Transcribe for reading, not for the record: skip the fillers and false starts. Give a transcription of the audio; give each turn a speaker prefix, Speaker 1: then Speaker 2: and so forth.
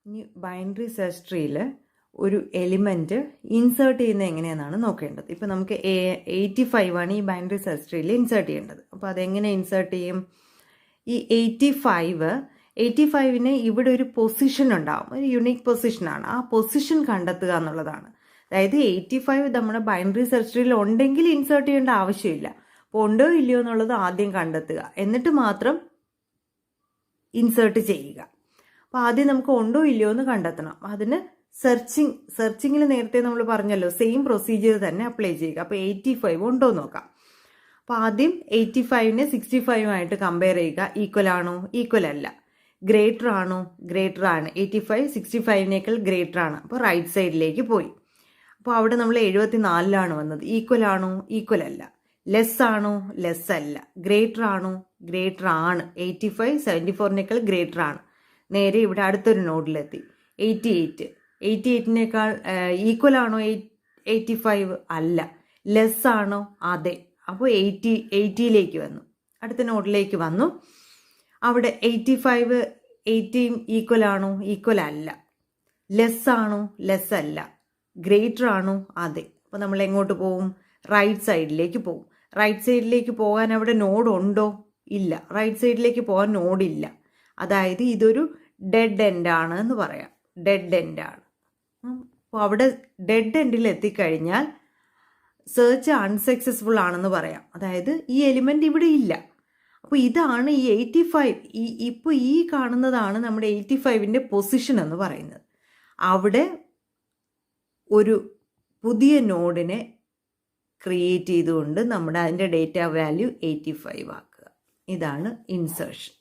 Speaker 1: ഇനി binary search ട്രീയിൽ ഒരു എലിമെൻറ്റ് ഇൻസേർട്ട് ചെയ്യുന്നത് എങ്ങനെയാണെന്നാണ് നോക്കേണ്ടത്. ഇപ്പോൾ നമുക്ക് 85 ആണ് ഈ ബൈനറി സെർച്ച് ട്രീയിൽ ഇൻസേർട്ട് ചെയ്യേണ്ടത്. അപ്പോൾ അതെങ്ങനെ ഇൻസേർട്ട് ചെയ്യും? ഈ 85ന് ഇവിടെ ഒരു പൊസിഷൻ ഉണ്ടാവും, ഒരു യുണീക്ക് പൊസിഷനാണ്. ആ പൊസിഷൻ കണ്ടെത്തുക എന്നുള്ളതാണ്. അതായത് 85 നമ്മുടെ ബൈനറി സെർച്ച് ട്രീയിൽ ഉണ്ടെങ്കിൽ ഇൻസേർട്ട് ചെയ്യേണ്ട ആവശ്യമില്ല. അപ്പോൾ ഉണ്ടോ ഇല്ലയോ എന്നുള്ളത് ആദ്യം കണ്ടെത്തുക, എന്നിട്ട് മാത്രം ഇൻസേർട്ട് ചെയ്യുക. അപ്പോൾ ആദ്യം നമുക്ക് ഉണ്ടോ ഇല്ലയോ എന്ന് കണ്ടെത്തണം. അതിന് സെർച്ചിങ്ങിൽ നേരത്തെ നമ്മൾ പറഞ്ഞല്ലോ, സെയിം പ്രൊസീജിയർ തന്നെ അപ്ലൈ ചെയ്യുക. അപ്പോൾ 85 ഉണ്ടോ എന്ന് നോക്കാം. അപ്പോൾ ആദ്യം 85നെ 65ആയിട്ട് കമ്പയർ ചെയ്യുക. ഈക്വൽ ആണോ? ഈക്വൽ അല്ല. ഗ്രേറ്റർ ആണോ? ഗ്രേറ്റർ ആണ്. 85 65നേക്കാൾ ഗ്രേറ്റർ ആണ്. അപ്പോൾ റൈറ്റ് സൈഡിലേക്ക് പോയി. അപ്പോൾ അവിടെ നമ്മൾ 74ലാണ് വന്നത്. ഈക്വൽ ആണോ? ഈക്വൽ അല്ല. ലെസ് ആണോ? ലെസ് അല്ല. ഗ്രേറ്റർ ആണോ? ഗ്രേറ്റർ ആണ്. 85 74നേക്കാൾ ഗ്രേറ്റർ ആണ്. നേരെ ഇവിടെ അടുത്തൊരു നോഡിലെത്തി. 88നേക്കാൾ ഈക്വൽ ആണോ? 85 അല്ല. ലെസ് ആണോ? അതെ. അപ്പോൾ 80യിലേക്ക് വന്നു. അടുത്ത നോഡിലേക്ക് വന്നു. അവിടെ 85 80 ഈക്വൽ ആണോ? ഈക്വൽ അല്ല. ലെസ് ആണോ? ലെസ് അല്ല. ഗ്രേറ്റർ ആണോ? അതെ. അപ്പോൾ നമ്മൾ എങ്ങോട്ട് പോകും? റൈറ്റ് സൈഡിലേക്ക് പോകും. റൈറ്റ് സൈഡിലേക്ക് പോകാൻ അവിടെ നോഡ് ഉണ്ടോ? ഇല്ല. റൈറ്റ് സൈഡിലേക്ക് പോകാൻ നോഡില്ല. അതായത് ഇതൊരു ഡെഡ് എൻഡ് ആണ് എന്ന് പറയാം. ഡെഡ് എൻഡ് ആണ്. അപ്പോൾ അവിടെ ഡെഡ് എൻഡിൽ എത്തിക്കഴിഞ്ഞാൽ സെർച്ച് അൺസക്സസ്ഫുൾ ആണെന്ന് പറയാം. അതായത് ഈ എലിമെൻ്റ് ഇവിടെ ഇല്ല. അപ്പോൾ ഇതാണ് ഈ 85. ഇപ്പോൾ ഈ കാണുന്നതാണ് നമ്മുടെ 85ൻ്റെ പൊസിഷൻ എന്ന് പറയുന്നത്. അവിടെ ഒരു പുതിയ നോഡിനെ ക്രിയേറ്റ് ചെയ്തുകൊണ്ട് അതിൻ്റെ ഡേറ്റ വാല്യൂ 85 ആക്കുക. ഇതാണ് ഇൻസേർഷൻ.